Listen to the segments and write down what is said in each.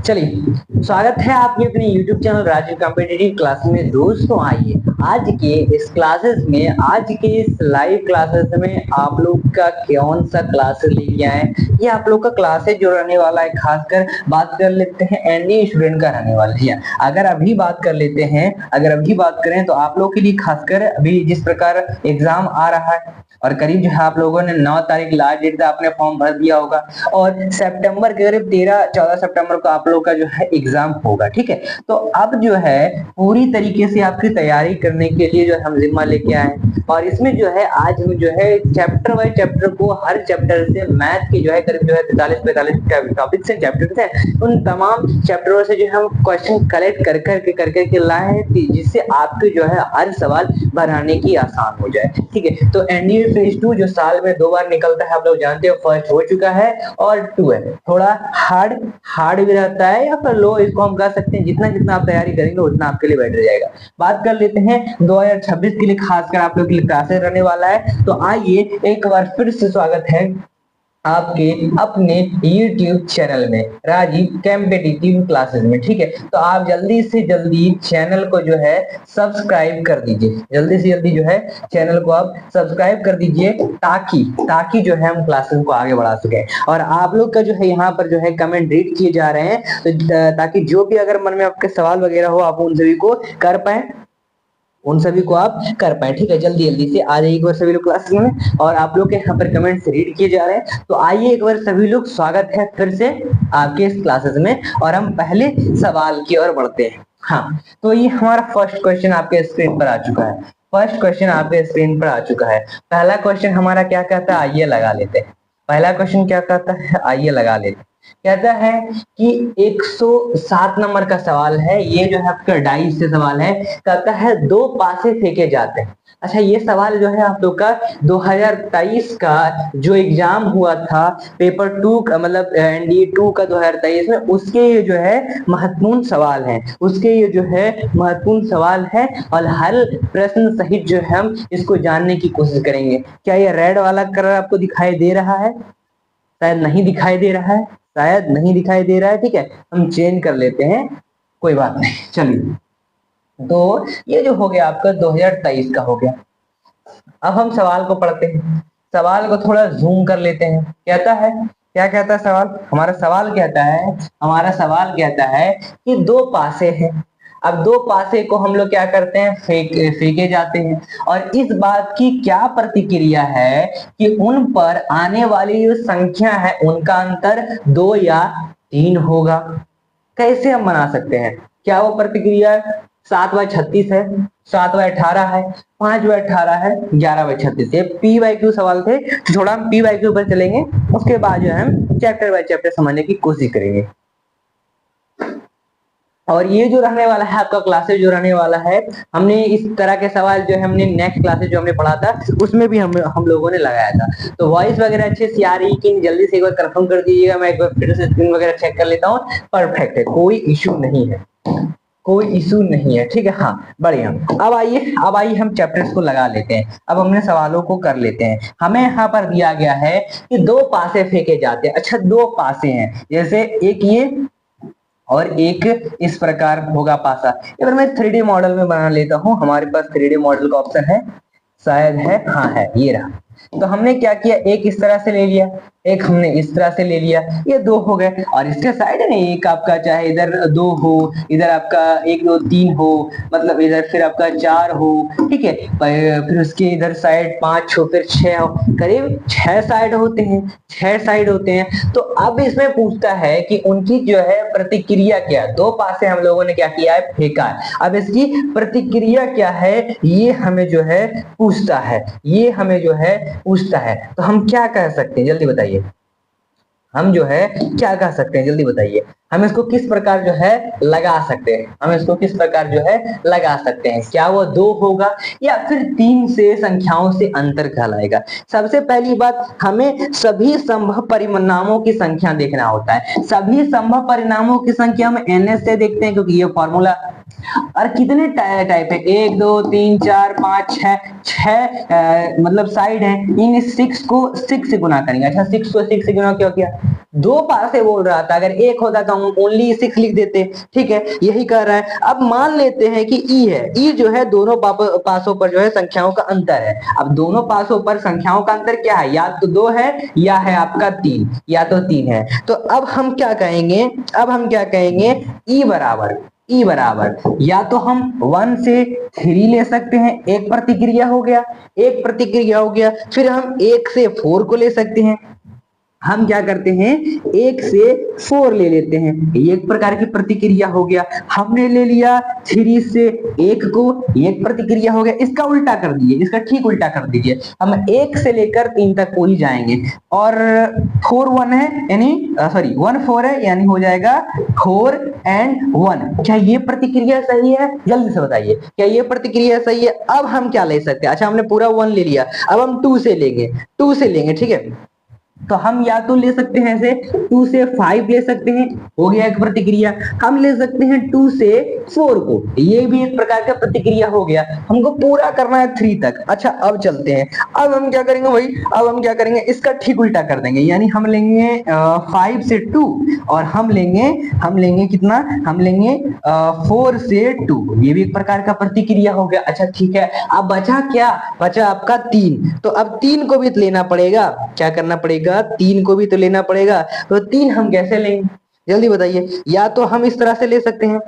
चलिए, स्वागत है आपके अपने YouTube channel Rajeev competitive class में। दोस्तों आइए आज के इस क्लासेस में, आज के इस लाइव क्लासेस में आप लोग का कौन सा क्लासेस लेके आए, ये आप लोग का क्लासेस जो रहने वाला है, खासकर बात कर लेते हैं एनडीए स्टूडेंट का रहने वाला है। अगर अभी बात कर लेते हैं, अगर अभी बात करें तो आप लोग के लिए खासकर अभी जिस प्रकार एग्जाम आ रहा है और करीब जो है आप लोगों ने 9 तारीख लास्ट डेट था, आपने फॉर्म भर दिया होगा और सितंबर के करीब 13-14 सितंबर को आप लोग का जो है एग्जाम होगा। ठीक है, तो अब जो है पूरी तरीके से आपकी तैयारी करने के लिए जो हम जिम्मा लेके आए और इसमें जो है आज हम जो है चैप्टर वाइज चैप्टर को, हर चैप्टर से मैथ के जो है करीब जो है 43-45 टॉपिक से चैप्टर है, उन तमाम चैप्टरों से जो हम क्वेश्चन कलेक्ट कर करके लाए हैं, जिससे आपके जो है हर सवाल बनाने की आसान हो जाए। ठीक है, तो एनडीए फेज 2 जो साल में 2 बार निकलता है, आप लोग जानते हो, फर्स्ट हो चुका है और 2 है। थोड़ा हार्ड भी रहता है या फिर लो, इसको हम कह सकते हैं। जितना जितना आप तैयारी करेंगे उतना आपके लिए बेटर जाएगा। बात कर लेते हैं 2026 के लिए खासकर आप लोग के लिए क्लासेस रहने वाला है। तो आइए एक बार फिर से स्वागत है आपके अपने YouTube चैनल में, राजीव कॉम्पिटिटिव क्लासेस में। ठीक है, तो आप जल्दी से जल्दी चैनल को जो है सब्सक्राइब कर दीजिए, जल्दी से जल्दी जो है चैनल को आप सब्सक्राइब कर दीजिए, ताकि जो है हम क्लासेस को आगे बढ़ा सके। और आप लोग का जो है यहाँ पर जो है कमेंट रीड किए जा रहे हैं, तो ताकि जो भी अगर मन में आपके सवाल वगैरह हो आप उन सभी को कर पाए, उन सभी को आप कर पाए। ठीक है, जल्दी जल्दी से आ जाइए एक बार सभी लोग क्लासेस में। और आप लोग के यहाँ पर कमेंट्स रीड किए जा रहे हैं, तो आइए एक बार सभी लोग, स्वागत है फिर से आपके इस क्लासेस में और हम पहले सवाल की ओर बढ़ते हैं। हाँ, तो ये हमारा फर्स्ट क्वेश्चन आपके स्क्रीन पर आ चुका है। फर्स्ट क्वेश्चन आपके स्क्रीन पर आ चुका है। पहला क्वेश्चन हमारा क्या कहता है, आइए लगा लेते हैं। पहला क्वेश्चन क्या कहता है, आइए लगा लेते हैं। कहता है कि 107 नंबर का सवाल है, ये जो है आपका डाइस से सवाल है। कहता है 2 पासे फेंके जाते हैं। अच्छा, ये सवाल जो है आप लोग का 2023 का जो एग्जाम हुआ था, पेपर 2 का, मतलब एनडीए 2 का 2023 में, उसके ये जो है महत्वपूर्ण सवाल है, उसके ये जो है महत्वपूर्ण सवाल है और हर प्रश्न सहित जो है हम इसको जानने की कोशिश करेंगे। क्या ये रेड वाला कलर आपको दिखाई दे रहा है? शायद नहीं दिखाई दे रहा है, शायद नहीं दिखाई दे रहा है। ठीक है, हम चेंज कर लेते हैं, कोई बात नहीं। चलिए, तो ये जो हो गया आपका 2023 का हो गया। अब हम सवाल को पढ़ते हैं, सवाल को थोड़ा जूम कर लेते हैं। कहता है, क्या कहता है सवाल? हमारा सवाल कहता है कि 2 पासे हैं। अब 2 पासे को हम लोग क्या करते हैं, फेंके जाते हैं। और इस बात की क्या प्रतिक्रिया है कि उन पर आने वाली जो संख्या है उनका अंतर 2 या 3 होगा। कैसे हम बना सकते हैं? क्या वो प्रतिक्रिया 7/36 है, 7/18 है, 5/18 है, 11/36? ये पी वाई क्यू सवाल थे, थोड़ा हम पी वाई क्यू पर चलेंगे, उसके बाद जो है हम चैप्टर बाय चैप्टर समझने की कोशिश करेंगे। और ये जो रहने वाला है आपका क्लासेस जो रहने वाला है, हमने इस तरह के सवाल जो है हमने नेक्स्ट क्लासेस जो हमने पढ़ा था उसमें भी हम लोगों ने लगाया था। तो वॉइस वगैरह अच्छे से आ रही कि जल्दी से एक बार कंफर्म कर दीजिएगा। मैं एक बार फिर से स्क्रीन वगैरह चेक कर लेता हूँ। परफेक्ट है, कोई इशू नहीं है, कोई इशू नहीं है। ठीक है, हाँ, बढ़िया। अब आइए हम चैप्टर्स को लगा लेते हैं। अब हमने सवालों को कर लेते हैं। हमें यहाँ पर दिया गया है कि 2 पासे फेंके जाते हैं। अच्छा, 2 पासे हैं, जैसे एक ये और एक इस प्रकार होगा पासा। अगर मैं 3D मॉडल में बना लेता हूं, हमारे पास 3D मॉडल का ऑप्शन है, शायद है, हाँ है, ये रहा। तो हमने क्या किया, एक इस तरह से ले लिया, एक हमने इस तरह से ले लिया, ये 2 हो गए। और इसके साइड है ना, एक आपका चाहे इधर 2 हो, इधर आपका 1 2 3 हो, मतलब इधर फिर आपका 4 हो। ठीक है, फिर उसके इधर साइड 5 हो, फिर 6 हो, करीब 6 साइड होते हैं, 6 साइड होते हैं। तो अब इसमें पूछता है कि उनकी जो है प्रतिक्रिया क्या है। 2 पासे हम लोगों ने क्या किया है, फेंका है। अब इसकी प्रतिक्रिया क्या है, ये हमें जो है पूछता है, ये हमें जो है पूछता है। तो हम क्या कह सकते हैं, जल्दी बताइए, हम जो है क्या कह सकते हैं, जल्दी बताइए। हम इसको किस प्रकार जो है लगा सकते हैं, हम इसको किस प्रकार जो है लगा सकते हैं? क्या वो 2 होगा या फिर 3 से संख्याओं से अंतर कहलाएगा? सबसे पहली बात, हमें सभी संभव परिणामों की संख्या देखना होता है। सभी संभव परिणामों की संख्या हम NS से देखते हैं, क्योंकि ये फॉर्मूला। और कितने टाइप है, 1 2 3 4 5 6 मतलब साइड है। इन 6 को 6 से गुना करेंगे। अच्छा, 6 को 6 से गुना क्यों किया? दो पास से बोल रहा था, अगर एक होता तो हम ओनली 6 लिख देते। ठीक है, यही कर रहा है। अब मान लेते हैं कि ई है, ई जो है दोनों पासों पर जो है संख्याओं का अंतर है। अब दोनों पासों पर संख्याओं का अंतर क्या है, या तो 2 है या है आपका 3, या तो 3 है। तो अब हम क्या कहेंगे, अब हम क्या कहेंगे, ई बराबर या तो हम 1 से 3 ले सकते हैं, एक प्रतिक्रिया हो गया, एक प्रतिक्रिया हो गया। फिर हम 1 से 4 को ले सकते हैं। हम क्या करते हैं, 1 से 4 ले लेते हैं, ये एक प्रकार की प्रतिक्रिया हो गया। हमने ले लिया 3 से 1 को, एक प्रतिक्रिया हो गया। इसका उल्टा कर दीजिए, इसका ठीक उल्टा कर दीजिए। हम 1 से लेकर 3 तक पूरी जाएंगे, और 4 1 है, यानी सॉरी 1 4 है, यानी हो जाएगा 4 एंड 1। क्या ये प्रतिक्रिया सही है, जल्दी से बताइए, क्या ये प्रतिक्रिया सही है? अब हम क्या ले सकते हैं, अच्छा हमने पूरा 1 ले लिया, अब हम 2 से लेंगे, 2 से लेंगे। ठीक है, तो हम या तो ले सकते हैं ऐसे 2 से 5 ले सकते हैं, हो गया एक प्रतिक्रिया। हम ले सकते हैं 2 से 4 को, ये भी एक प्रकार का प्रतिक्रिया हो गया। हमको पूरा करना है 3 तक। अच्छा अब चलते हैं, अब हम क्या करेंगे भाई, अब हम क्या करेंगे, इसका ठीक उल्टा कर देंगे, यानी हम लेंगे 5 से 2, और हम लेंगे कितना, हम लेंगे 4 से 2, ये भी एक प्रकार का प्रतिक्रिया हो गया। अच्छा ठीक है, अब बचा क्या, बचा आपका 3। तो अब 3 को भी लेना पड़ेगा, क्या करना पड़ेगा, 3 को भी तो लेना पड़ेगा। तो 3 हम कैसे लेंगे, जल्दी बताइए। या तो हम इस तरह से ले सकते हैं,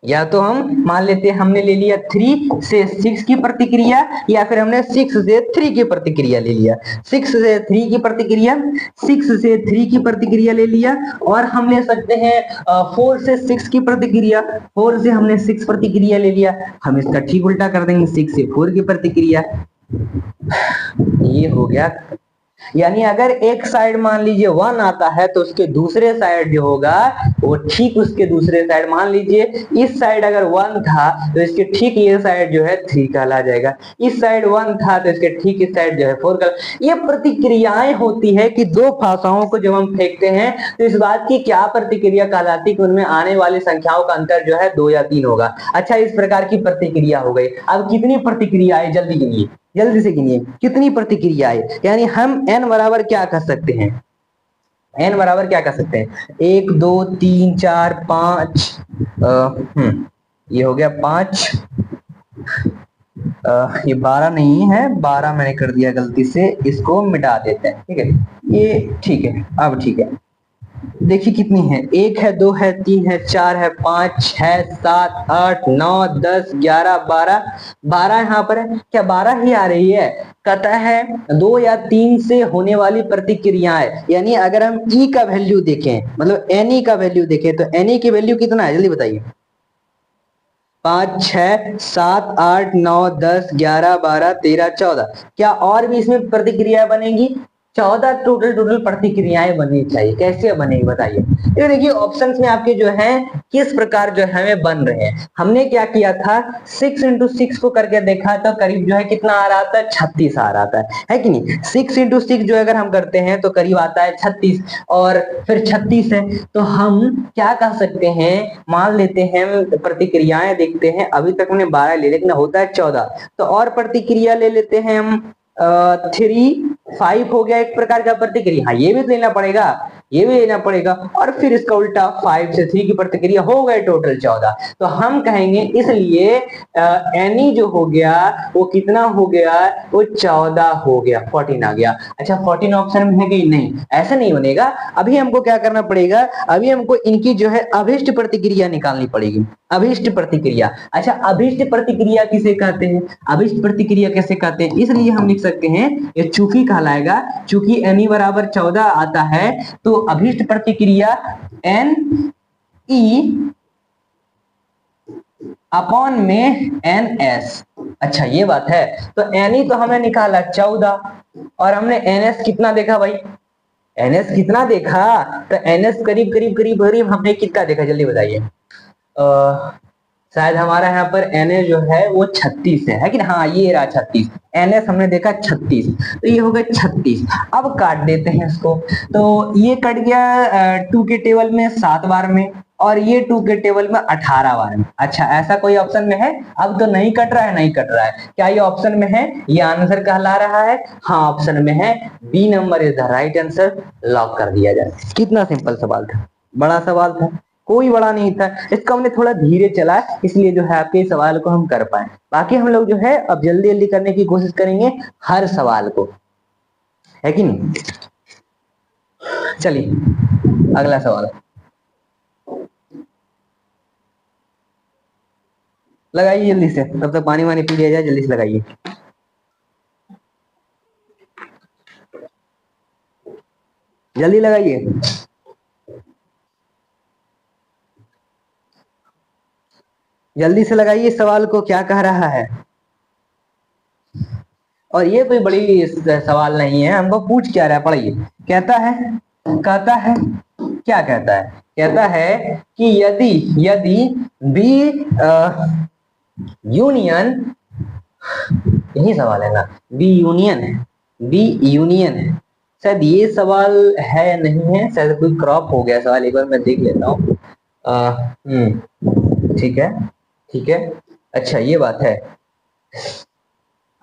या तो हम मान लेते हैं हमने ले लिया 3 से 6 की प्रतिक्रिया, या फिर हमने 6 से 3 की प्रतिक्रिया ले लिया, 6 से 3 की प्रतिक्रिया, 6 से 3 की प्रतिक्रिया ले लिया। और हम ले सकते हैं 4 से 6 की प्रतिक्रिया, 4 से हमने 6 प्रतिक्रिया ले लिया। हम इसका ठीक उल्टा कर देंगे, 6 से 4 की प्रतिक्रिया। ये हो गया, यानी अगर एक साइड मान लीजिए 1 आता है, तो उसके दूसरे साइड जो होगा वो ठीक उसके दूसरे साइड, मान लीजिए इस साइड अगर 1 था तो इसके ठीक ये साइड जो है 3 कहला जाएगा, इस साइड 1 था तो इसके ठीक इस साइड जो है 4 कहला। ये प्रतिक्रियाएं होती है कि दो भाषाओं को जब हम फेंकते हैं तो इस बात की क्या प्रतिक्रिया कहलाती है कि उनमें आने वाली संख्याओं का अंतर जो है 2 या 3 होगा। अच्छा, इस प्रकार की प्रतिक्रिया हो गई। अब कितनी प्रतिक्रियाएं, जल्दी गिनिए, जल्दी से गिनिए कितनी प्रतिक्रियाएं। यानी हम n बराबर क्या कर सकते हैं, n बराबर क्या कर सकते हैं, 1 2 3 4 5, ये हो गया 5, ये 12 नहीं है, 12 मैंने कर दिया गलती से, इसको मिटा देते हैं। ठीक है, ये ठीक है, अब ठीक है। देखिए कितनी है, 1 है, 2 है, 3 है, 4 है, 5 6 7 8 9 10 11 12, 12 यहाँ पर है, क्या 12 ही आ रही है? कहता है 2 या 3 से होने वाली प्रतिक्रियाएं। यानी अगर हम ई का वैल्यू देखें, मतलब एन का वैल्यू देखें, तो एन की वैल्यू कितना है, जल्दी बताइए। 5 6 7 8 9 10 11 12 13 14, क्या और भी इसमें प्रतिक्रिया बनेगी? 14 टोटल प्रतिक्रियाएं बननी चाहिए। कैसे बनेगी बताइए। ये देखिए ऑप्शंस में आपके जो है किस प्रकार जो है हमें बन रहे हैं। हमने क्या किया था, 6 इंटू 6 को करके देखा तो करीब जो है कितना आ रहा था, 36 आ रहा था, है कि नहीं। 6 इंटू 6 जो अगर हम करते हैं तो करीब आता है 36, और फिर 36 है तो हम क्या कह सकते हैं, मान लेते हैं प्रतिक्रियाएं देखते हैं, अभी तक हमने 12 ले, लेकिन होता है 14, तो और प्रतिक्रिया ले लेते हैं हम 3 5 हो गया एक प्रकार का प्रतिक्रिया। हाँ, ये भी लेना पड़ेगा, ये भी लेना पड़ेगा, और फिर इसका उल्टा 5 से 3 की प्रतिक्रिया, हो गए टोटल 14। तो हम कहेंगे इसलिए एनी जो हो गया वो कितना हो गया, वो 14 हो गया, 14 आ गया। अच्छा 14 ऑप्शन में है कि नहीं, ऐसा नहीं बनेगा। अभी हमको क्या करना पड़ेगा, अभी हमको इनकी जो है अभिष्ट प्रतिक्रिया निकालनी पड़ेगी, अभिष्ट प्रतिक्रिया। अच्छा अभिष्ट प्रतिक्रिया किसे कहते हैं, अभिष्ट प्रतिक्रिया कैसे कहते हैं, इसलिए हम लिख सकते हैं ये चूंकि कहलाएगा, चूंकि एन बराबर 14 आता है तो अभिष्ट प्रतिक्रिया एन ई अपॉन में एन एस। अच्छा ये बात है, तो एन ई तो हमने निकाला 14, और हमने एन एस कितना देखा भाई, एन एस कितना देखा, तो एन एस करीब करीब करीब करीब हमने कितना देखा, जल्दी बताइए। शायद हमारा यहाँ पर एन एस जो है वो 36 है कि हाँ, ये रहा 36, एन एस हमने देखा 36, तो ये हो गया 36। अब काट देते हैं इसको, तो ये कट गया 2 के टेबल में 7 बार में, और ये 2 के टेबल में 18 बार में। अच्छा, ऐसा कोई ऑप्शन में है? अब तो नहीं कट रहा है, नहीं कट रहा है। क्या ये ऑप्शन में है? ये आंसर कहला रहा है? हाँ, ऑप्शन में है, B number is the right answer. Lock कर दिया जाए। कितना सिंपल सवाल था, बड़ा सवाल था, कोई बड़ा नहीं था। इसको हमने थोड़ा धीरे चला, इसलिए जो है आपके सवाल को हम कर पाए। बाकी हम लोग जो है अब जल्दी जल्दी करने की कोशिश करेंगे हर सवाल को, है कि नहीं। चलिए अगला सवाल लगाइए जल्दी से, तब तक पानी वानी पी लिया जाए, जल्दी से लगाइए। जल्दी लगाइए। जल्दी से लगाइए, सवाल को क्या कह रहा है। और ये कोई बड़ी सवाल नहीं है, हमको पूछ क्या रहा है, पढ़िए। कहता है क्या कहता है? कहता है कि यदि यदि बी यूनियन, यही सवाल है ना, बी यूनियन है, बी यूनियन है। शायद ये सवाल है, नहीं है, शायद कोई क्रॉप हो गया सवाल, एक बार मैं देख लेता हूँ। ठीक है, ठीक है, अच्छा ये बात है।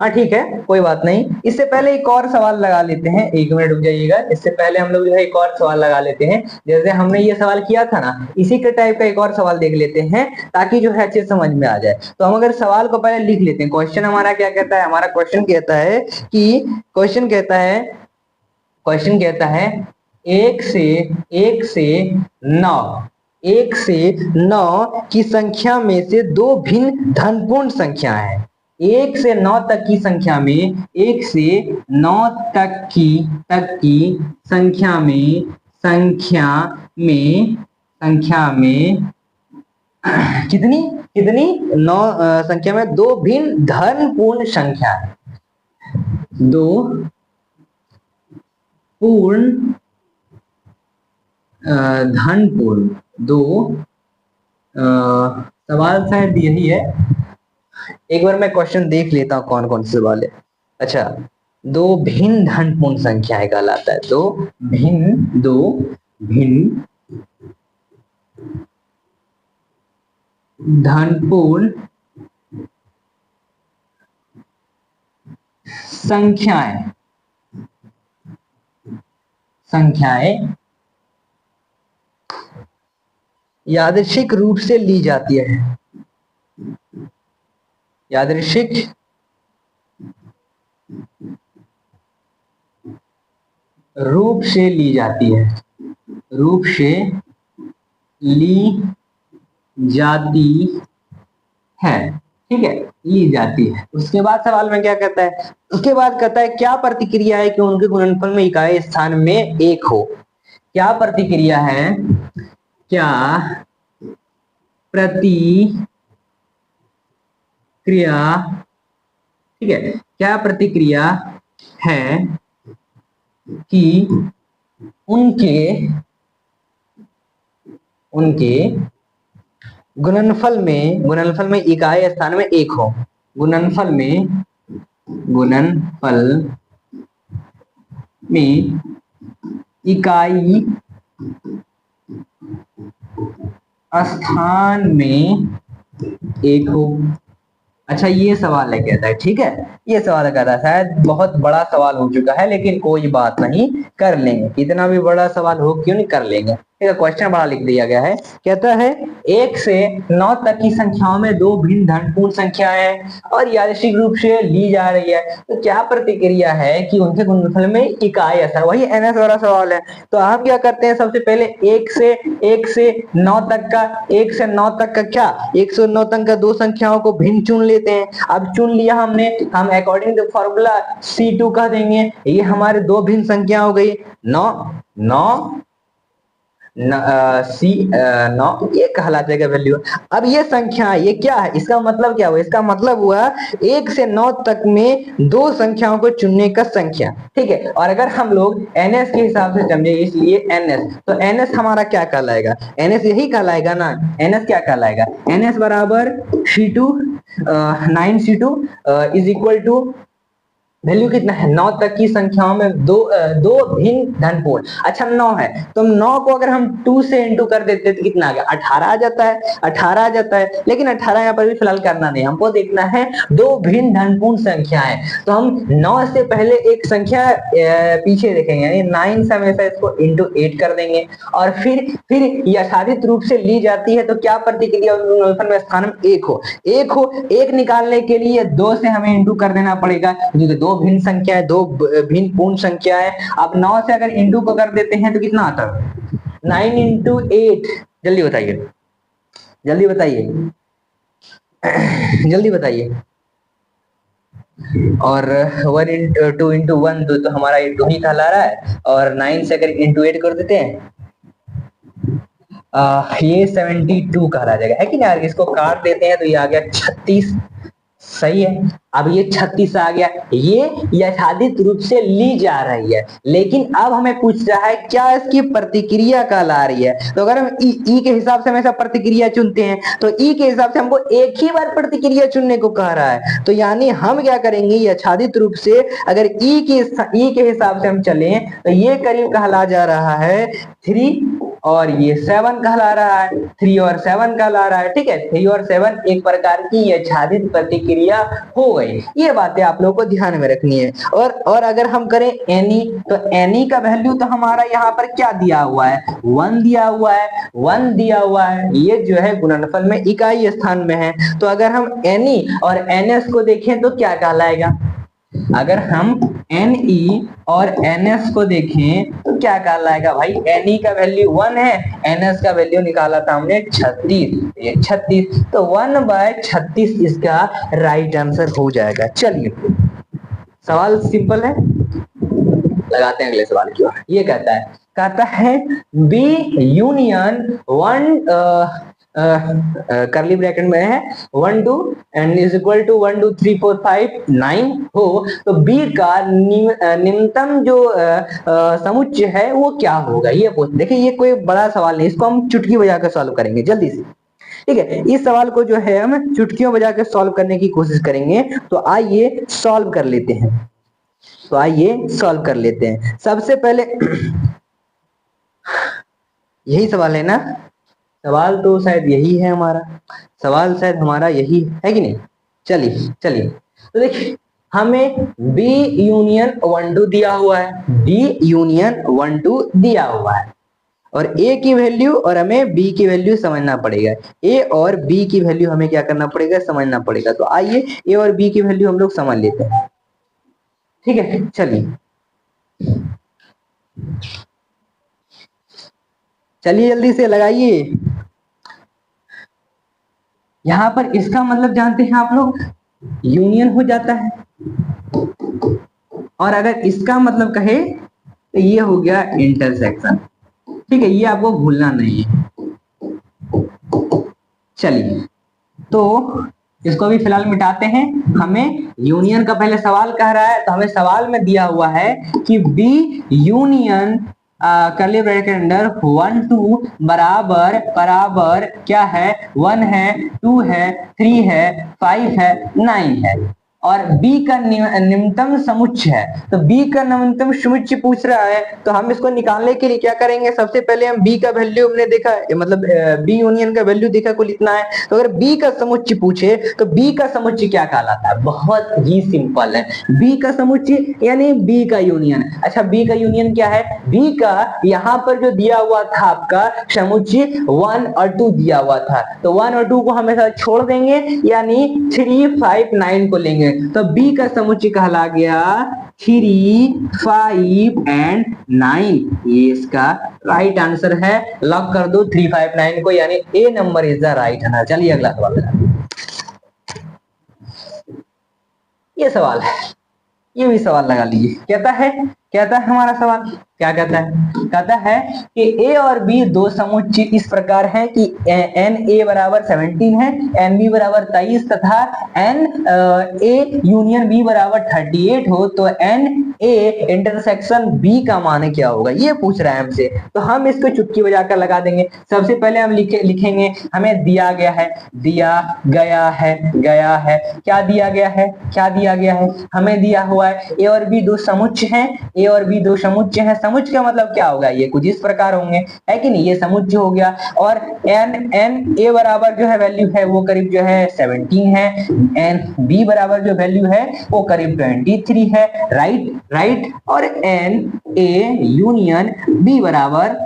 हाँ ठीक है, कोई बात नहीं। इससे पहले एक और सवाल लगा लेते हैं, 1 मिनट रुक जाइएगा। इससे पहले हम लोग जो है एक और सवाल लगा लेते हैं। जैसे हमने ये सवाल किया था ना, इसी के टाइप का एक और सवाल देख लेते हैं, ताकि जो है अच्छे समझ में आ जाए। तो हम अगर सवाल को पहले लिख लेते हैं। क्वेश्चन हमारा क्या कहता है? हमारा क्वेश्चन कहता है कि क्वेश्चन कहता है 1 से 9 की संख्या में से दो भिन्न धनपूर्ण संख्या है। 1 से 9 तक की संख्या में, 1 से 9 तक की संख्या में कितनी कितनी 9 संख्या में दो भिन्न धनपूर्ण संख्या है। दो पूर्ण धनपूर्ण, दो सवाल शायद यही है। एक बार मैं क्वेश्चन देख लेता हूं कौन कौन से सवाल है। अच्छा, दो भिन्न धनपूर्ण संख्याएं कहलाता है। दो भिन्न धनपूर्ण संख्याएं यादृच्छिक रूप से ली जाती है। यादृच्छिक रूप से ली जाती है। ठीक है, ली जाती है। उसके बाद सवाल में क्या कहता है? उसके बाद कहता है क्या प्रतिक्रिया है कि उनके गुणनफल में इकाई स्थान में 1 हो। क्या प्रतिक्रिया है? क्या प्रतिक्रिया, ठीक है, क्या प्रतिक्रिया है कि उनके गुणनफल में इकाई स्थान में 1 हो। गुणनफल में इकाई स्थान में 1 हो। अच्छा, ये सवाल है कहता है, ठीक है, ये सवाल कहता है। शायद बहुत बड़ा सवाल हो चुका है, लेकिन कोई बात नहीं, कर लेंगे। इतना भी बड़ा सवाल हो क्यों नहीं, कर लेंगे। ठीक है, क्वेश्चन बड़ा लिख दिया गया है। कहता है 1 से 9 तक की संख्याओं में दो भिन्न धनपूर्ण संख्याएं और यादृच्छिक रूप से ली जा रही है। तो क्या प्रतिक्रिया है कि उनके गुणनफल में इकाई असर, वही एनएस वाला सवाल है। तो हम क्या करते हैं, सबसे पहले 1 से 9 तक का, 1 से 9 तक का क्या, 1 से 9 तक का दो संख्याओं को भिन्न चुन लेते हैं। अब चुन लिया हमने, हम अकॉर्डिंग टू फॉर्मूला C2 कह देंगे। ये हमारे दो भिन्न संख्या हो गई, 9 ये कहलाता है वैल्यू। अब ये संख्या, ये क्या है, इसका मतलब क्या हुआ? इसका मतलब हुआ 1 से 9 तक में दो संख्याओं को चुनने का संख्या। ठीक है, और अगर हम लोग एनएस के हिसाब से समझे, इसलिए एनएस, तो एनएस हमारा क्या कहलाएगा? एनएस यही कहलाएगा ना। एनएस क्या कहलाएगा? एनएस बराबर C2 9 C2 is equal to value कितना है, 9 तक की संख्याओं में दो भिन्न धनपूर्ण। अच्छा 9 है तो 9 को अगर हम 2 से इंटू कर देते तो कितना आ गया, 18 आ जाता है, 18 आ जाता है। लेकिन 18 यहाँ पर भी फिलहाल करना नहीं, हमको देखना है दो भिन्न धनपूर्ण संख्याएं। तो हम 9 से पहले एक संख्या पीछे देखेंगे, यानी 9 से हमेशा इसको इंटू 8 कर देंगे, और फिर यथाचित रूप से ली जाती है तो क्या प्रतिक्रिया गुणनफल में स्थान एक हो, एक निकालने के लिए 2 से हमें इंटू कर देना पड़ेगा, क्योंकि दो भिन्न संख्या है, दो भिन्न पूर्ण संख्या है। अब 9 से अगर इंटू को कर देते हैं तो कितना आता है, 9 इंटू 8, जल्दी बताइए, जल्दी बताइए, जल्दी बताइए। और 1 इंटू 2 इंटू 1 तो हमारा ये 2 ही कहला रहा है, और 9 से अगर इंटू 8 कर देते हैं ये 72 कहला जाएगा, है कि नहीं यार। इसको काट देते हैं तो ये आ गया 36, सही है। अब ये 36 आ गया, ये यथाचित रूप से ली जा रही है, लेकिन अब हमें पूछ रहा है क्या इसकी प्रतिक्रिया कहला रही है। तो अगर हम ई के हिसाब से हमेशा प्रतिक्रिया चुनते हैं तो ई के हिसाब से हमको एक ही बार प्रतिक्रिया चुनने को कह रहा है, तो यानी हम क्या करेंगे, यथाचित रूप से अगर ई के हिसाब से हम चले तो ये करीब कहला जा रहा है 3, और ये 7 कहला रहा है, 3 और 7 कहला रहा है, ठीक है। 3 और 7 एक प्रकार की यथाचित प्रतिक्रिया हो गई। ये बातें आप लोगों को ध्यान में रखनी है। और अगर हम करें एनी, तो एनी का वैल्यू तो हमारा यहाँ पर क्या दिया हुआ है, 1 दिया हुआ है, 1 दिया हुआ है, ये जो है गुणनफल में इकाई स्थान में है। तो अगर हम एनी और एनएस को देखें तो क्या कहलाएगा, अगर हम NE और NS को देखें तो क्या कहलाएगा भाई, NE का वैल्यू 1 है, NS का वैल्यू निकाला था हमने 36, ये 36, तो 1/36 इसका राइट आंसर हो जाएगा। चलिए सवाल सिंपल है, लगाते हैं अगले सवाल की ओर। ये कहता है बी यूनियन 1 करली ब्रैकेट में है 1 2 एंड इज इक्वल टू 1 2 3 4 5 9 हो, तो बी का निम्नतम जो समुच्चय है वो क्या होगा, ये पूछ। देखिए ये कोई बड़ा सवाल नहीं, इसको हम चुटकी बजा कर सॉल्व करेंगे जल्दी से, ठीक है। इस सवाल को जो है हम चुटकियों बजा कर सॉल्व करने की कोशिश करेंगे। तो आइए सॉल्व कर लेते हैं, तो आइए सॉल्व कर लेते हैं। सबसे पहले यही सवाल है ना, सवाल तो शायद यही है हमारा, सवाल शायद हमारा यही है कि नहीं। चलिए तो देखिए हमें बी यूनियन 1 2 दिया हुआ है, बी यूनियन 1 2 दिया हुआ है, और ए की वैल्यू और हमें बी की वैल्यू समझना पड़ेगा, ए और बी की वैल्यू हमें क्या करना पड़ेगा, समझना पड़ेगा। तो आइए ए और बी की वैल्यू हम लोग समझ लेते हैं, ठीक है। चलिए जल्दी से लगाइए। यहां पर इसका मतलब जानते हैं आप लोग, यूनियन हो जाता है, और अगर इसका मतलब कहे तो ये हो गया इंटरसेक्शन, ठीक है। ये आपको भूलना नहीं है। चलिए तो इसको भी फिलहाल मिटाते हैं। हमें यूनियन का पहले सवाल कह रहा है, तो हमें सवाल में दिया हुआ है कि बी यूनियन कर्ली ब्रैकेट के अंदर 1 2 बराबर बराबर क्या है, 1 है, 2 है, 3 है, 5 है, 9 है, और B का निम्नतम समुच्चय है। तो B का निम्नतम समुच्चय पूछ रहा है, तो हम इसको निकालने के लिए क्या करेंगे, सबसे पहले हम B का वैल्यू हमने देखा, मतलब B यूनियन का वैल्यू देखा कुल इतना है। तो अगर B का समुच्चय पूछे तो B का समुच्चय क्या कहलाता है, बहुत ही सिंपल है, B का समुच्चय यानी B का यूनियन। अच्छा B का यूनियन क्या है, B का यहाँ पर जो दिया हुआ था आपका समुच्चय 1 और 2 दिया हुआ था, तो 1 और 2 को हमेशा छोड़ देंगे, यानी 3 5 9 को लेंगे, तो B का समुच्चय कहला गया 3 5 एंड 9। ये इसका राइट आंसर है, लॉक कर दो 3 5 9 को, यानी A number is the right answer. चलिए अगला सवाल है, ये सवाल है, ये भी सवाल लगा लीजिए। कहता है कहता है हमारा सवाल, क्या कहता है? कहता है कि ए और बी दो समुच्चय इस प्रकार हैं कि एन ए बराबर 17 है, एन बी बराबर 23 तथा एन ए यूनियन बी बराबर 38 हो तो एन ए इंटरसेक्शन बी का मान क्या होगा, ये पूछ रहा है हमसे। तो हम इसको चुटकी बजाकर लगा देंगे। सबसे पहले हम लिखेंगे, हमें दिया गया है, क्या दिया गया है, क्या दिया गया है, हमें दिया हुआ है ए और बी दो समुच्चय हैं, ए और बी दो समुच्चय हैं। समुच्चय का मतलब क्या होगा, ये कुछ इस प्रकार होंगे, है कि नहीं, ये समुच्चय हो गया। और एन ए बराबर जो है वैल्यू है वो करीब जो है 17 है, एन बी बराबर जो वैल्यू है वो करीब 23 है, राइट। और एन ए यूनियन बी बराबर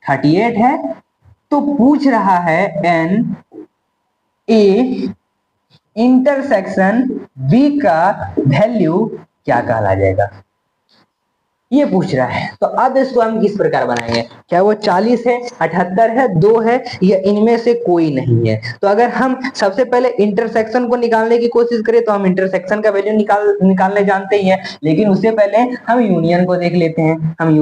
38 है। तो पूछ रहा है एन ए इंटरसेक्शन बी का वैल्यू क्या कहला जाएगा, ये पूछ रहा है। तो अब इसको हम किस प्रकार बनाएंगे, क्या वो 40 है, 78 है, 2 है, या इनमें से कोई नहीं है? तो अगर हम सबसे पहले इंटरसेक्शन को निकालने की कोशिश करें तो हम इंटरसेक्शन का वैल्यू निकालने जानते ही हैं, लेकिन उससे पहले हम यूनियन को देख लेते हैं। हमें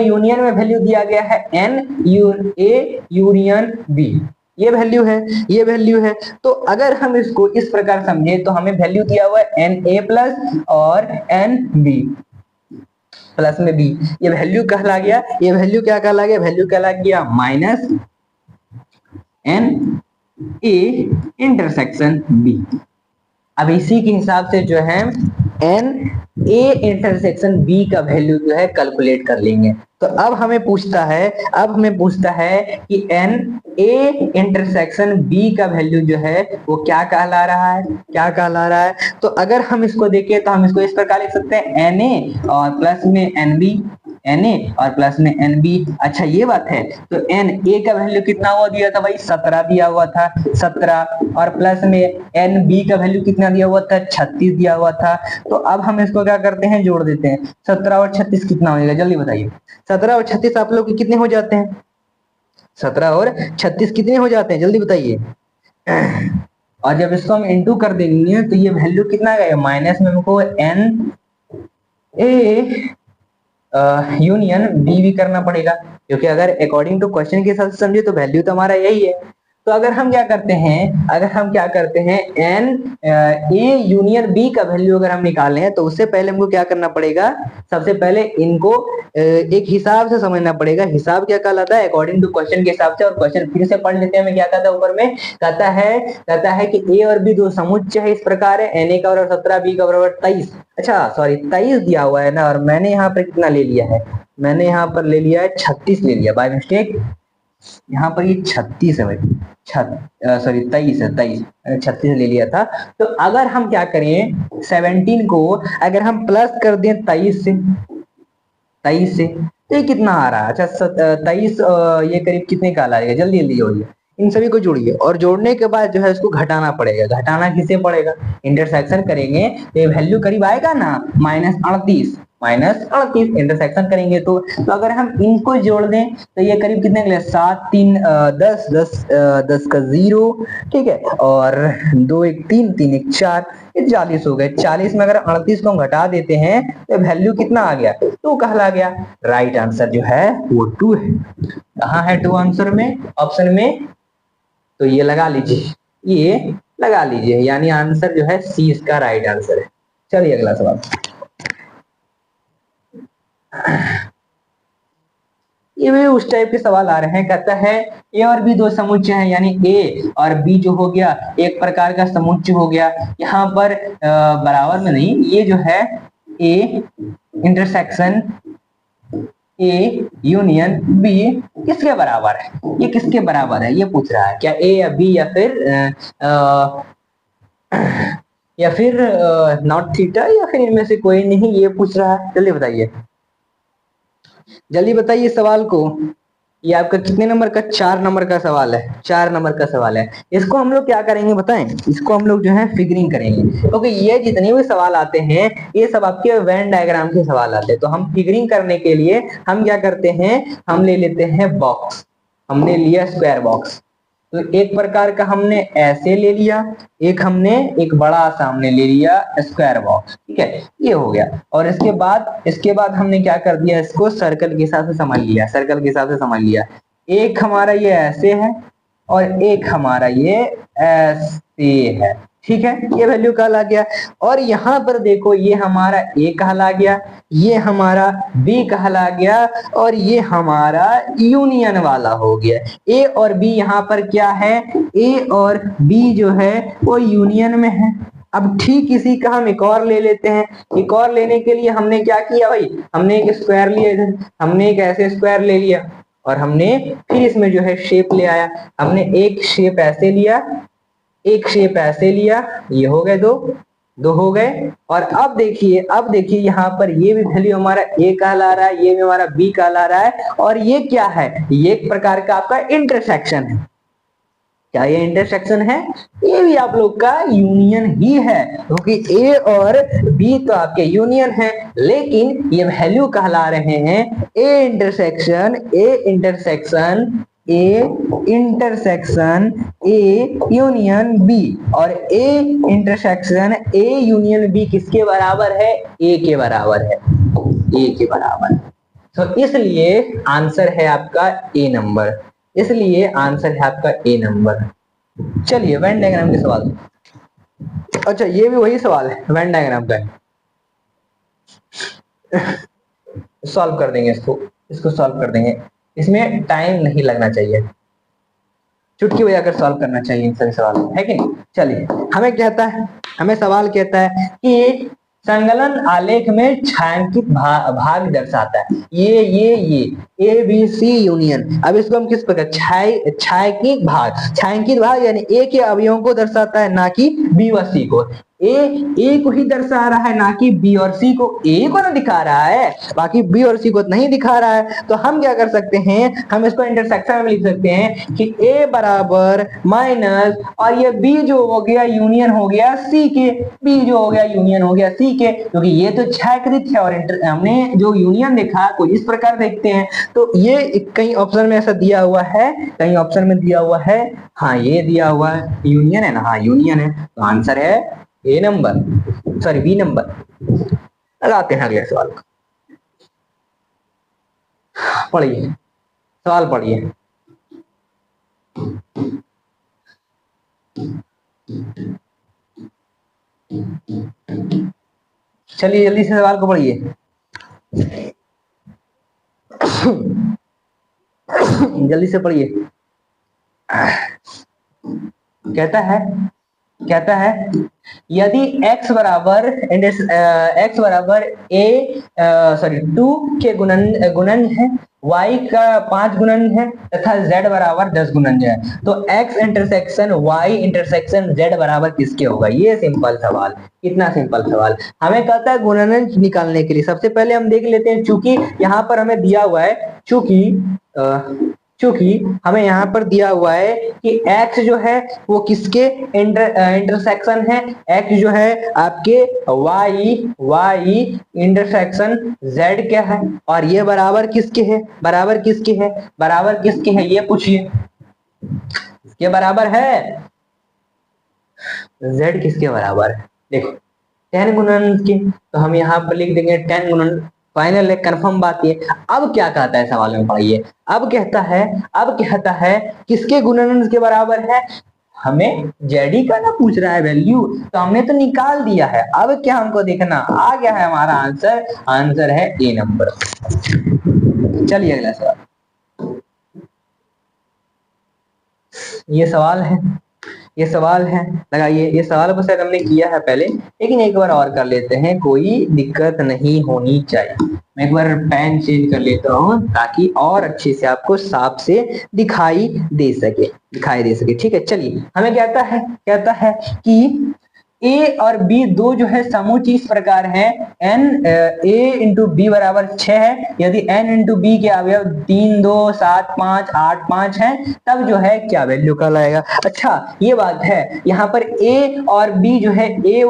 यूनियन में वैल्यू दिया गया है एन ए यूनियन बी, ये वैल्यू है। तो अगर हम इसको इस प्रकार समझे तो हमें वैल्यू दिया हुआ है एन ए प्लस और एन बी प्लस में बी, ये वैल्यू कहला गया, क्या कहला गया minus n A intersection B. अब इसी के हिसाब से जो है एन ए इंटरसेक्शन बी का वैल्यू जो है कैलकुलेट कर लेंगे। तो अब हमें पूछता है कि एन ए इंटरसेक्शन बी का वैल्यू जो है वो क्या कहला रहा है, तो अगर हम इसको देखें तो हम इसको इस प्रकार लिख सकते हैं एन ए और प्लस में एन बी, एन ए और प्लस में एन बी। अच्छा ये बात है, तो एन ए का वैल्यू कितना हुआ दिया था भाई, 17 दिया हुआ था, 17, और प्लस में एन बी का वैल्यू कितना दिया हुआ था, 36 दिया हुआ था। तो अब हम इसको क्या करते हैं, जोड़ देते हैं। 17 और 36 कितना होगा, जल्दी बताइए। 17 और 36 आप लोग कितने हो जाते हैं, 17 और 36 कितने हो जाते हैं, जल्दी बताइए। और जब इसको हम इंटू कर देंगे तो ये वैल्यू कितना आएगा, माइनस में हमको एन ए यूनियन बी भी करना पड़ेगा, क्योंकि अगर अकॉर्डिंग टू क्वेश्चन के हिसाब से समझे तो वैल्यू तो हमारा यही है। तो अगर हम क्या करते हैं एन ए यूनियन बी का वैल्यू अगर हम निकालें हैं तो उससे पहले हमको क्या करना पड़ेगा, सबसे पहले इनको एक हिसाब से समझना पड़ेगा। हिसाब क्या कहलाता है, अकॉर्डिंग टू क्वेश्चन के हिसाब से। और क्वेश्चन फिर से पढ़ लेते हैं, हमें क्या कहता है ऊपर में, कहता है कि ए और बी दो समुच्चय है इस प्रकार है, एन ए का बराबर 17, बी का बराबर 23, अच्छा सॉरी 23 दिया हुआ है ना, और मैंने यहाँ पर कितना ले लिया है, मैंने यहाँ पर ले लिया है 36 ले लिया बाय मिस्टेक, यहाँ पर ये 36 है भाई, सॉरी 23 है, 36 ले लिया था। तो अगर हम क्या करें, 17 को अगर हम प्लस कर दें 23 से तो ये कितना आ रहा है, अच्छा 23 ये करीब कितने का आ जाएगा, जल्दी जोड़िए, इन सभी को जोड़िए, और जोड़ने के बाद जो है इसको घटाना पड़ेगा। घटाना किसे पड़ेगा, इंटरसेक्शन करेंगे तो ये वैल्यू करीब आएगा ना -38 इंटरसेक्शन करेंगे तो अगर हम इनको जोड़ दें तो ये करीब कितने निकले, 7 3 10 10 का 0, ठीक है, और 2 1 3 3 1 4, ये 40 हो गए। 40 में अगर 38 को हम घटा देते हैं तो वैल्यू कितना आ गया, 2 कहला गया। राइट आंसर जो है वो 2 है। कहाँ है 2 आंसर में, ऑप्शन में, तो ये लगा लीजिए, यानी आंसर जो है सी इसका राइट आंसर है। चलिए अगला सवाल, ये भी उस टाइप के सवाल आ रहे हैं। कहता है ए और बी दो समुच्चय हैं, यानी ए और बी जो हो गया एक प्रकार का समुच्चय हो गया। यहाँ पर बराबर में नहीं, ये जो है A intersection A union B किसके बराबर है, ये किसके बराबर है, ये पूछ रहा है। क्या ए या बी या फिर नॉट थीटा, या फिर इनमें से कोई नहीं, ये पूछ रहा है। जल्दी बताइए सवाल को। ये आपका कितने नंबर का, 4 नंबर का सवाल है, 4 नंबर का सवाल है। इसको हम लोग क्या करेंगे बताएं, इसको हम लोग जो है फिगरिंग करेंगे, क्योंकि ये जितने भी सवाल आते हैं ये सब आपके वेन डायग्राम के सवाल आते हैं। तो हम फिगरिंग करने के लिए हम क्या करते हैं, हम ले लेते हैं बॉक्स, हमने लिया स्क्वायर बॉक्स, तो एक प्रकार का हमने ऐसे ले लिया, एक हमने एक बड़ा सामने ले लिया स्क्वायर बॉक्स, ठीक है, ये हो गया। और इसके बाद हमने क्या कर दिया, इसको सर्कल के हिसाब से समझ लिया, सर्कल के हिसाब से समझ लिया। एक हमारा ये ऐसे है और एक हमारा ये ऐसे है, ठीक है, ये वैल्यू कहला गया। और यहाँ पर देखो ये हमारा ए कहला गया, ये हमारा बी कहला गया, और ये हमारा यूनियन वाला हो गया। ए और बी यहाँ पर क्या है, ए और बी जो है वो यूनियन में है। अब ठीक इसी का हम एक और ले लेते हैं। एक और लेने के लिए हमने क्या किया भाई, हमने एक स्क्वायर लिया इधर, हमने एक ऐसे स्क्वायर ले लिया और हमने फिर इसमें जो है शेप ले आया। हमने एक शेप ऐसे लिया, एक शेप ऐसे लिया, ये हो गए दो हो गए। और अब देखिए यहाँ पर ये भी वैल्यू हमारा ए कहला रहा है, ये भी हमारा बी कहला रहा है, और ये क्या है, ये एक प्रकार का आपका इंटरसेक्शन है। क्या ये इंटरसेक्शन है, ये भी आप लोग का यूनियन ही है, क्योंकि ए और बी तो आपके यूनियन है, लेकिन ये वैल्यू कहला रहे हैं A intersection A union B. और A intersection A union B किसके बराबर है, ए के बराबर है, ए के बराबर। तो इसलिए आंसर है आपका ए नंबर, इसलिए आंसर है आपका ए नंबर। चलिए वेन डायग्राम के सवाल, अच्छा ये भी वही सवाल है वेन डायग्राम का, सॉल्व कर देंगे इसको सॉल्व कर देंगे, इसमें टाइम नहीं लगना चाहिए, चुटकी बजाकर सॉल्व करना चाहिए इन सभी सवाल है कि नहीं। चलिए हमें कहता है, हमें सवाल कहता है कि संकलन आलेख में छायांकित भाग दर्शाता है, ये ए बी सी यूनियन। अब इसको हम किस प्रकार, छायांकित भाग यानी ए के अवयवों को दर्शाता है, ना कि बी व सी को। ए को ही दर्शा रहा है, ना कि बी और सी को। ए को ना दिखा रहा है, बाकी बी और सी को नहीं दिखा रहा है। तो हम क्या कर सकते हैं, हम इसको इंटरसेक्शन में लिख सकते हैं कि ए बराबर माइनस, और ये बी जो हो गया यूनियन हो गया सी के, बी जो हो गया यूनियन हो गया सी के, क्योंकि ये तो छायांकित है और हमने जो यूनियन देखा कोई इस प्रकार देखते हैं। तो ये कई ऑप्शन में ऐसा दिया हुआ है, कई ऑप्शन में दिया हुआ है, हाँ ये दिया हुआ है यूनियन है ना, हाँ यूनियन है, तो आंसर है ए नंबर, सॉरी बी नंबर। लगाते हैं अगले सवाल को, पढ़िए सवाल पढ़िए। चलिए जल्दी से सवाल को पढ़िए। जल्दी से पढ़िए। कहता है यदि x बराबर ए 2 के गुणन है, y का 5 गुणन है तथा z बराबर 10 गुणन है, तो x intersection y intersection z बराबर किसके होगा। ये सिंपल सवाल, कितना सिंपल सवाल। हमें कहता है गुणन निकालने के लिए सबसे पहले हम देख लेते हैं, चूंकि यहाँ पर हमें दिया हुआ है, चूंकि हमें यहाँ पर दिया हुआ है कि x जो है वो किसके इंटरसेक्शन है, x जो है आपके y इंटरसेक्शन z क्या है, और ये बराबर किसके है, बराबर किसके है ये पूछिए, ये बराबर है z किसके बराबर है। देखो 10 गुणन के, तो हम यहाँ पर लिख देंगे 10 गुणन, फाइनल है, कंफर्म बात ये। अब क्या कहता है सवाल में पढ़िए, अब कहता है किसके गुणन के बराबर है, हमें जेडी का ना पूछ रहा है वैल्यू, तो हमने तो निकाल दिया है। अब क्या हमको देखना, आ गया है हमारा आंसर है ए नंबर। चलिए अगला सवाल, ये सवाल है लगाइए। ये सवाल को शायद हमने किया है पहले, लेकिन एक बार और कर लेते हैं, कोई दिक्कत नहीं होनी चाहिए। मैं एक बार पेन चेंज कर लेता हूँ ताकि और अच्छे से आपको साफ से दिखाई दे सके, ठीक है। चलिए हमें कहता है कि ए और बी दो जो है समुच्चय इस प्रकार है, n a इंटू बी बराबर 6 है, यदि n इंटू बी के अवयव 3 2 7 5 8 5 है, तब जो है क्या वैल्यू का लाएगा। अच्छा ये बात है, यहाँ पर a और b जो है, a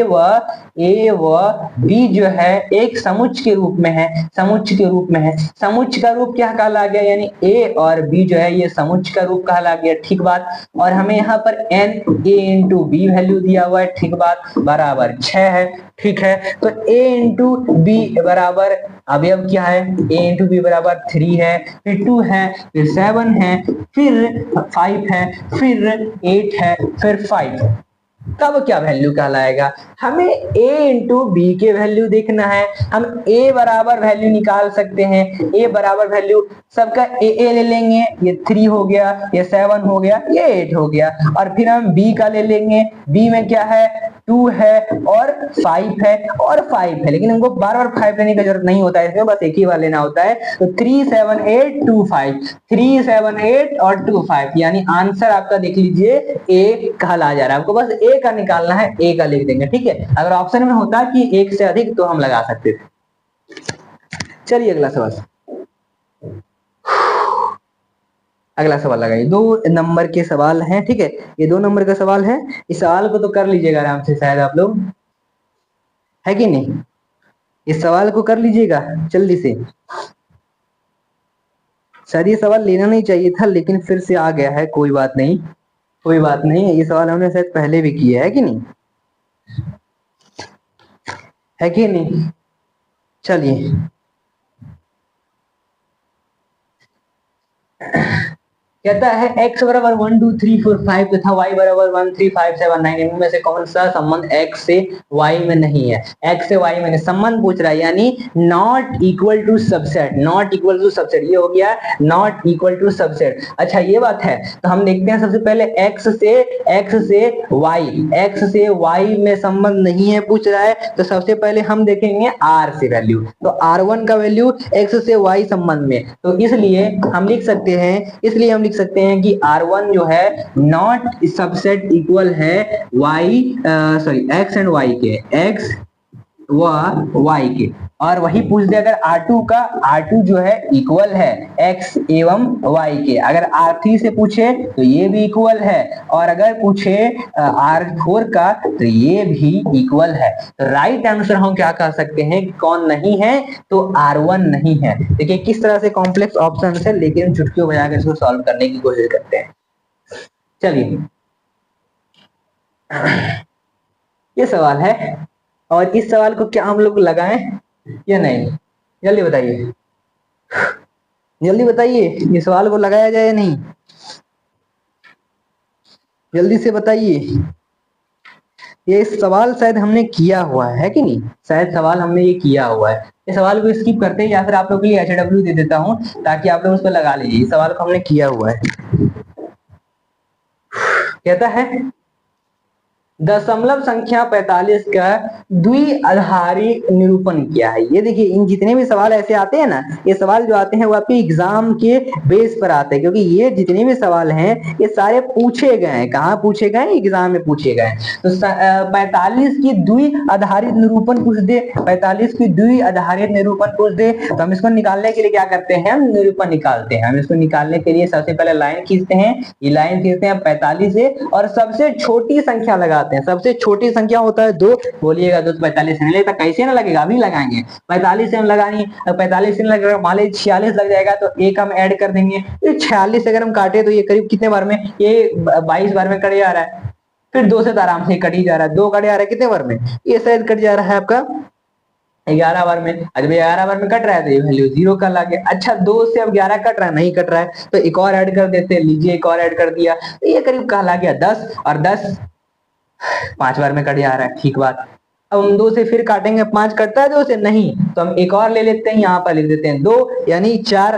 व ए व बी जो है एक समुच्च के रूप में है, समुच्च के रूप में है। समुच्च का रूप क्या कहला गया, यानी ए और बी जो है ये समुच्च का रूप कहला गया, ठीक बात। और हमें यहाँ पर n A into B value दिया हुआ है, ठीक बात, बराबर 6 है, ठीक है। तो ए इंटू बी बराबर अवयव क्या है, ए इंटू बी बराबर 3 है, फिर 2 है, फिर 7 है, फिर 5 है, फिर 8 है, फिर 5। तब क्या वैल्यू कहलाएगा, हमें a इंटू बी के वैल्यू देखना है। हम a बराबर वैल्यू निकाल सकते हैं, a बराबर वैल्यू सबका a ले लेंगे, ये 3 हो गया, ये 7 हो गया, ये 8 हो गया। और फिर हम b का ले लेंगे, b में क्या है, 2 है और 5 है और 5 है, लेकिन हमको बार बार 5 लेने की जरूरत नहीं होता है, इसमें बस एक ही बार लेना होता है। तो 3 7 8 2 5, 3 7 8 और 2 5, यानी आंसर आपका देख लीजिए ए कहला जा रहा है। आपको बस ए का निकालना है, ए का लिख देंगे, ठीक है। अगर ऑप्शन में होता कि एक से अधिक तो हम लगा सकते थे। चलिए अगला सवाल, अगला सवाल लगाइए। 2 नंबर के सवाल हैं, ठीक है, ये 2 नंबर का सवाल है। इस सवाल को तो कर लीजिएगा आराम से, शायद आप लोग, है कि नहीं, इस सवाल को कर लीजिएगा जल्दी से। शायद ये सवाल लेना नहीं चाहिए था, लेकिन फिर से आ गया है, कोई बात नहीं, कोई बात नहीं। ये सवाल हमने शायद पहले भी किया है कि नहीं, है कि नहीं। चलिए कहता है x बराबर 1 2 3 4 5 तथा y बराबर 1 3 5 7 9, इनमें से कौन सा संबंध x से y में नहीं है। x से y में नहीं, संबंध पूछ रहा है, यानी not equal to subset, not equal to subset, ये हो गया नॉट इक्वल टू सबसेट। अच्छा ये बात है, तो हम देखते हैं सबसे पहले x से y में संबंध नहीं है पूछ रहा है, तो सबसे पहले हम देखेंगे r से वैल्यू। तो r1 का वैल्यू x से y संबंध में, तो इसलिए हम लिख सकते हैं, सकते हैं कि R1 जो है नॉट सबसेट इक्वल है x एंड y के, x व y के। और वही पूछ दे अगर R2 का, R2 जो है इक्वल है x एवं y के। अगर R3 से पूछे तो ये भी इक्वल है, और अगर पूछे R4 का तो ये भी इक्वल है। तो राइट आंसर हम क्या कह सकते हैं, कौन नहीं है, तो R1 नहीं है। देखिए किस तरह से कॉम्प्लेक्स ऑप्शन है, लेकिन चुटकियों बजाकर इसको सॉल्व करने की कोशिश करते हैं। चलिए ये सवाल है, और इस सवाल को क्या हम लोग लगाएं या नहीं, जल्दी बताइए, जल्दी बताइए, ये सवाल को लगाया जाए या नहीं, जल्दी से बताइए। ये सवाल शायद हमने किया हुआ है कि नहीं, शायद सवाल हमने ये किया हुआ है। इस सवाल को स्किप करते हैं, या फिर आप लोग के लिए HW दे देता हूं ताकि आप लोग उस पर लगा लीजिए। इस सवाल को हमने किया हुआ है। कहता है दशमलव संख्या 45 का द्विआधारी निरूपण क्या है। ये देखिए इन जितने भी सवाल ऐसे आते हैं ना, ये सवाल जो आते हैं वो आपके एग्जाम के बेस पर आते हैं, क्योंकि ये जितने भी सवाल हैं ये सारे पूछे गए हैं। कहाँ पूछे गए, एग्जाम में पूछे गए। तो 45 की द्विआधारित निरूपण पूछ दे, 45 की द्विआधारित निरूपण पूछ दे, तो हम इसको निकालने के लिए क्या करते हैं, हम निरूपण निकालते हैं। हम इसको निकालने के लिए सबसे पहले लाइन खींचते हैं, ये लाइन खींचते हैं 45 से, और सबसे छोटी संख्या लगाते हैं। सबसे छोटी संख्या होता है 2, बोलिएगा 2 तो 45 नहीं लगता, कैसे ना लगेगा, अभी लगाएंगे। 45 से हम लगानी, 45 से लगेगा, मान लीजिए 46 लग जाएगा, तो एक हम ऐड कर देंगे। ये 46 अगर हम काटे तो ये करीब कितने बार में, ये 22 बार में कट जा रहा है। फिर 2 से तो आराम से कट ही जा रहा है, 2 कट जा रहा है कितने बार में, ये शायद कट जा रहा है आपका 11 बार में। जब 11 बार में कट रहा है तो ये वैल्यू 0 का लगे। अच्छा 2 से अब 11 कट रहा है, नहीं कट रहा है, तो एक और ऐड कर देते हैं, लीजिए एक और ऐड कर दिया, तो ये करीब कहला गया 10, और 10 5 बार में कट जा रहा है, ठीक बात। अब हम 2 से फिर काटेंगे, 5 कटता है 2 से, नहीं, तो हम एक और ले लेते हैं, यहाँ पर लिख देते हैं 2, यानी 4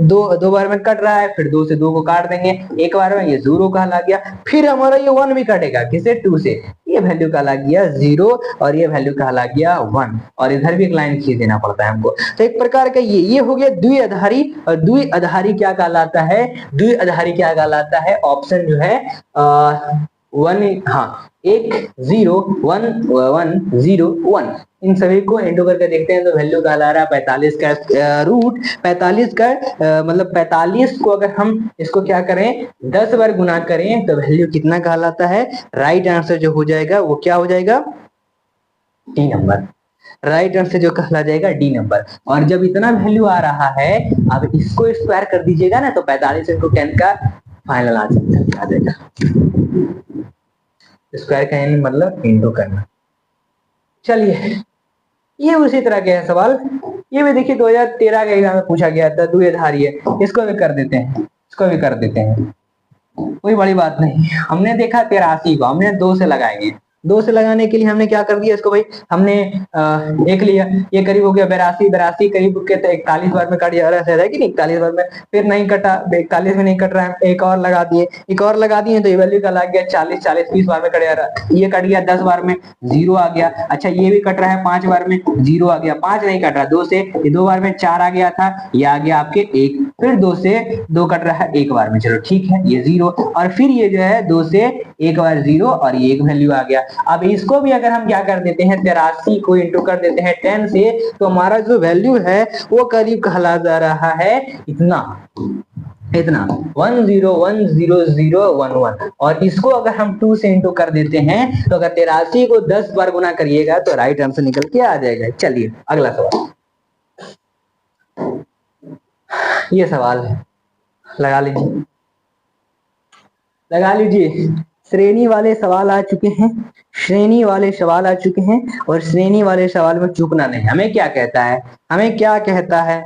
2 बार में कट रहा है, फिर 2 से 2 को काट देंगे, एक बार में ये 0 कहला गया। फिर हमारा ये 1 भी कटेगा, किसे, 2 से, ये वैल्यू कहला गया 0, और ये वैल्यू कहला गया 1, और इधर भी एक लाइन खींच देना पड़ता है हमको। तो एक प्रकार का ये हो गया द्विआधारी। और द्विआधारी क्या कहलाता है, द्विआधारी क्या कहलाता है, ऑप्शन जो है 1, हाँ 1 0 1 1 0 1, इन सभी को इंटू करके देखते हैं तो वैल्यू कहला रहा है 45 का रूट 45 का मतलब 45 को अगर हम इसको क्या करें 10 बार गुना करें तो वैल्यू कितना कहलाता है। राइट आंसर जो हो जाएगा वो क्या हो जाएगा, डी नंबर। राइट आंसर जो कहला जाएगा डी नंबर। और जब इतना वैल्यू आ रहा है, अब इसको स्क्वायर कर दीजिएगा ना, तो 45 इंटू 10 का फाइनल आंसर आ जाएगा। स्क्वायर का एन मतलब इंटू करना। चलिए, ये उसी तरह के है सवाल। ये भी देखिए 2013 के एग्जाम में पूछा गया था, द्विधारी है। इसको भी कर देते हैं, इसको भी कर देते हैं, कोई बड़ी बात नहीं। हमने देखा 83 को, हमने 2 से लगाएंगे। 2 से लगाने के लिए हमने क्या कर दिया इसको भाई, हमने एक लिया, ये करीब हो गया 82, 82 करीब के 41 बार में कट जा रहा है कि नहीं, 41 बार में, फिर नहीं कटा, 41 में नहीं कट रहा है, एक और लगा दिए, एक और लगा दिए, तो ये वैल्यू का लग गया 40, 40 20 बार में कट जा रहा है। ये कट गया 10 बार में, 0 आ गया। अच्छा, ये भी कट रहा है 5 बार में, 0 आ गया। 5 नहीं कट रहा 2 से, ये 2 बार में 4 आ गया था, ये आ गया आपके 1, फिर 2 से 2 कट रहा है 1 बार में, चलो ठीक है, ये 0, और फिर ये जो है 2 से 1 बार 0, और ये एक वैल्यू आ गया। अब इसको भी अगर हम क्या कर देते हैं, 83 को इंटू कर देते हैं 10 से, तो हमारा जो वैल्यू है वो करीब कहला जा रहा है इतना, इतना 101011। और इसको अगर हम 2 से इंटू कर देते हैं, तो अगर 83 को 10 बार गुना करिएगा तो राइट आंसर निकल के आ जाएगा। चलिए अगला सवाल, ये सवाल है, लगा लीजिए, लगा लीजिए। श्रेणी वाले सवाल आ चुके हैं, श्रेणी वाले सवाल आ चुके हैं, और श्रेणी वाले सवाल में चूकना नहीं। हमें क्या कहता है, हमें क्या कहता है,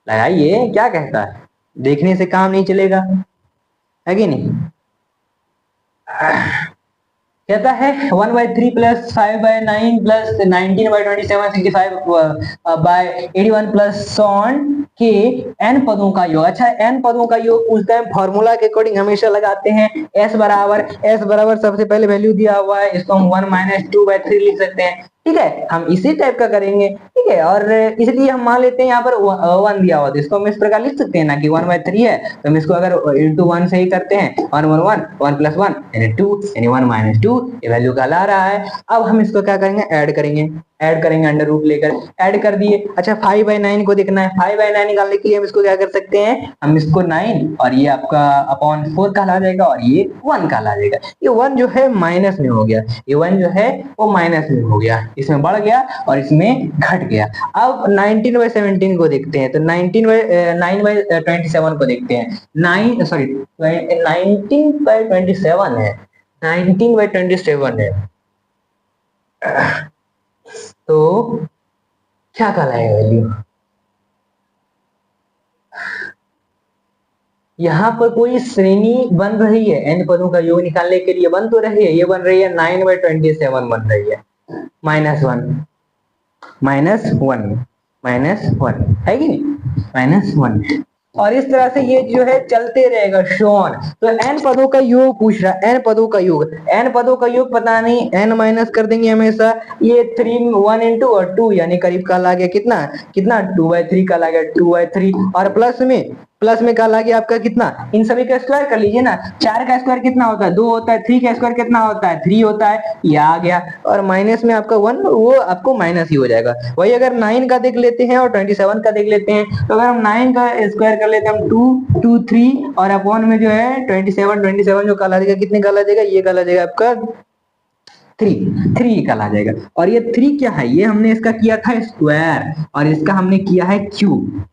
लगाइए, क्या कहता है, देखने से काम नहीं चलेगा, है कि नहीं। कहता है 1/3 प्लस 5/9 प्लस 19/27 65 बाय 81 प्लस सॉन के n पदों का योग। अच्छा, n पदों का योग पूछता है, फॉर्मूला के अकॉर्डिंग हमेशा लगाते हैं। s बराबर सबसे पहले वैल्यू दिया हुआ है, इसको हम 1 - 2/3 लिख सकते हैं, ठीक है। हम इसी टाइप का करेंगे, ठीक है। और इसलिए हम मान लेते हैं यहाँ पर 1 दिया हुआ, तो इसको हम इस प्रकार लिख सकते हैं ना कि 1/3 है, तो हम इसको अगर इंटू 1 से ही करते हैं, 1 1 1 1 + 1 यानी 2, यानी 1 - 2, ये वैल्यू कहला रहा है। अब हम इसको क्या करेंगे, ऐड करेंगे, ऐड करेंगे, अंडर रूट लेकर ऐड कर दिए। अच्छा, 5/9 को देखना है, 5/9 निकालने के लिए हम इसको क्या कर सकते हैं, हम इसको 9 और ये आपका अपॉन 4 कहला जाएगा, और ये 1 कहला जाएगा। ये 1 जो है माइनस में हो गया, ये 1 जो है वो माइनस में हो गया, इसमें बढ़ गया और इसमें घट गया। अब 19/17 को देखते हैं, तो 9/27 को देखते हैं, 19/27 है, 19/27 है, तो क्या कहलाएगा वैल्यू। यहाँ पर कोई श्रेणी बन रही है, n पदों का योग निकालने के लिए बन तो रही है, ये बन रही है 9/27 बन रही है, -1 -1 है कि नहीं, -1। और इस तरह से ये जो है चलते रहेगा शॉन। तो n पदों का योग पूछ रहा है, n पदों का योग, n पदों का योग पता नहीं, n माइनस कर देंगे हमेशा। ये 3 1 इंटू और 2 यानी करीब का ला गया कितना, कितना 2/3 का ला गया 2/3, और प्लस में का ला गया आपका कितना, इन सभी का स्क्वायर कर लीजिए ना। 4 का स्क्वायर कितना होता है, 2 होता है, 3 का स्क्वायर कितना होता है, 3 होता है, ये आ गया। और माइनस में आपका 1, वो आपको माइनस ही हो जाएगा। वही अगर 9 का देख लेते हैं और 27 का देख लेते हैं, तो अगर हम 9 का स्क्वायर कर लेते हैं हम 2 2 3, और अपॉन में जो है 27 जो काला देगा, कितने काला देगा, ये काला देगा आपका 3 काला जाएगा। और ये 3 क्या है, ये हमने इसका किया था स्क्वायर, और इसका हमने किया है क्यूब।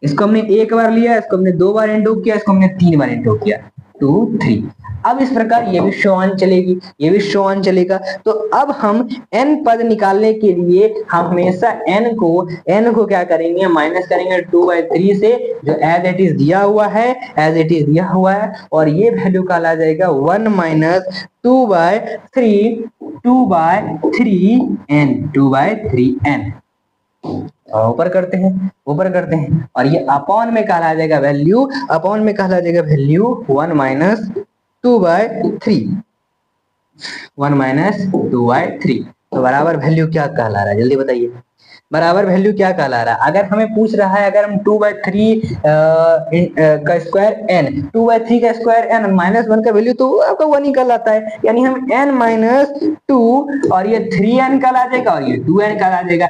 इसको हमने एक बार लिया, इसको हमने 2 बार इंटू किया, इसको हमने 3 बार इंटू किया, 2 3। अब इस प्रकार ये भी शो ऑन चलेगी, ये भी शो ऑन चलेगा। तो अब हम n पद निकालने के लिए हम हमेशा n को क्या करेंगे, माइनस करेंगे 2/3 से, जो एज इट इज दिया हुआ है, एज इट इज दिया हुआ है। और ये वैल्यू का ला जाएगा 1 - 2/3n ऊपर करते हैं, ऊपर करते हैं, और ये अपॉन में कहला जाएगा वैल्यू, अपॉन में कहला जाएगा वैल्यू 1 - 2/3, 1 - 2/3। तो बराबर वैल्यू क्या कहला रहा है, जल्दी बताइए, बराबर वैल्यू क्या कहला रहा है। अगर हमें पूछ रहा है, अगर हम 2/3 का स्क्वायर n, 2/3 का स्क्वायर n -1 का वैल्यू तो आपका 1 ही कहलाता है, यानी हम n - 2 और ये 3n का ला जाएगा और ये 2n का ला जाएगा।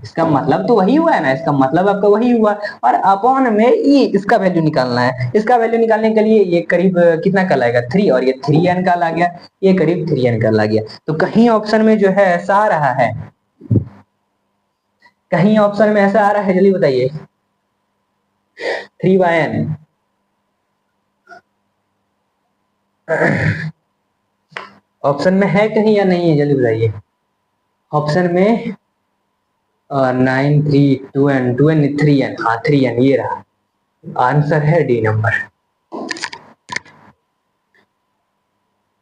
इसका मतलब तो वही हुआ है ना, इसका मतलब आपका वही हुआ। और अपॉन में ये इसका वैल्यू निकालना है। इसका वैल्यू निकालने के लिए ये करीब कितना कल आएगा 3, और ये 3n कल आ गया, ये करीब 3n कल आ गया। तो कहीं ऑप्शन में जो है ऐसा आ रहा है, कहीं ऑप्शन में ऐसा आ रहा है, जल्दी बताइए। 3/n ऑप्शन में है कहीं या नहीं है, जल्दी बताइए। ऑप्शन में 9 3 2n 2n 3n, हाँ 3n ये रहा आंसर है, डी नंबर।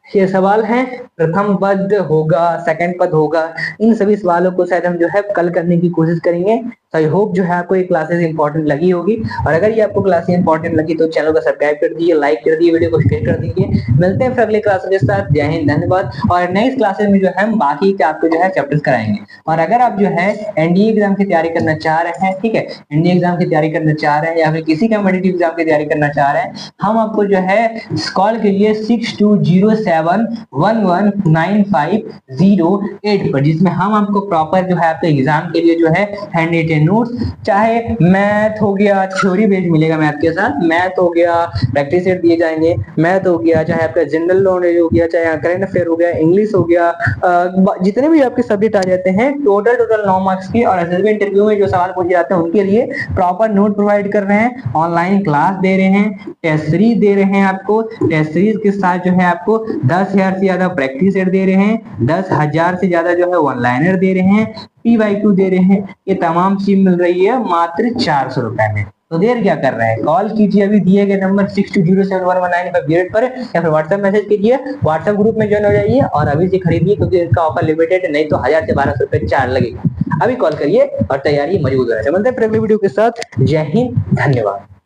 ये सवाल है, प्रथम पद होगा, सेकंड पद होगा, इन सभी सवालों को शायद हम जो है कल करने की कोशिश करेंगे। तो आई होप जो है आपको ये क्लासेस इंपॉर्टेंट लगी होगी, और अगर ये आपको क्लासेस इंपॉर्टेंट लगी तो चैनल को सब्सक्राइब कर दीजिए, लाइक कर दीजिए, वीडियो को शेयर कर दीजिए। मिलते हैं फिर अगले क्लासेस के साथ। जय हिंद, धन्यवाद। और नेक्स्ट क्लासेस में जो है हम बाकी के आपको जो है चैप्टर्स कराएंगे। और अगर आप जो है एनडीए एग्जाम की तैयारी करना चाह रहे हैं, ठीक है, एनडीए एग्जाम की तैयारी करना चाह रहे हैं या फिर किसी कॉम्पिटिटिव एग्जाम की तैयारी करना चाह रहे हैं, हम आपको जो है कॉल कीजिए 6207119508 पर, जिसमें हम आपको प्रॉपर जो है आपके एग्जाम के लिए जो है हैंड रिटेन नोट्स, चाहे मैथ हो गया, थ्योरी बेस्ड मिलेगा मैथ के साथ, मैथ हो गया, प्रैक्टिस सेट दिए जाएंगे, मैथ हो गया, चाहे आपका जनरल नॉलेज हो गया, चाहे करंट अफेयर हो गया, इंग्लिश हो गया, जितने भी आपके सब्जेक्ट आ जाते हैं टोटल 9 मार्क्स की, और एसएसबी इंटरव्यू में जो सवाल पूछे जाते हैं उनके लिए प्रॉपर नोट प्रोवाइड कर रहे हैं, ऑनलाइन क्लास दे रहे हैं, टेस्ट सीरीज दे रहे हैं आपको, टेस्ट सीरीज के साथ जो है आपको 10,000 से ज्यादा प्रैक्टिस सेट दे रहे हैं, 10,000 से ज्यादा जो है वन लाइनर दे रहे हैं, PYQ दे रहे हैं। ये तमाम चीज मिल रही है मात्र 400 रुपए में। तो देर क्या कर रहे हैं, कॉल कीजिए अभी दिए गए नंबर 62071195 पर, या फिर व्हाट्सएप मैसेज कीजिए, व्हाट्सएप ग्रुप में ज्वाइन हो जाइए और अभी से खरीदिए, क्योंकि इसका ऑफर लिमिटेड है, नहीं तो 1000 से 1200 रुपए चार्ज लगेगा। अभी कॉल करिए और तैयारी मौजूद है। मिलते हैं फिर अगले वीडियो के साथ। जय हिंद, धन्यवाद।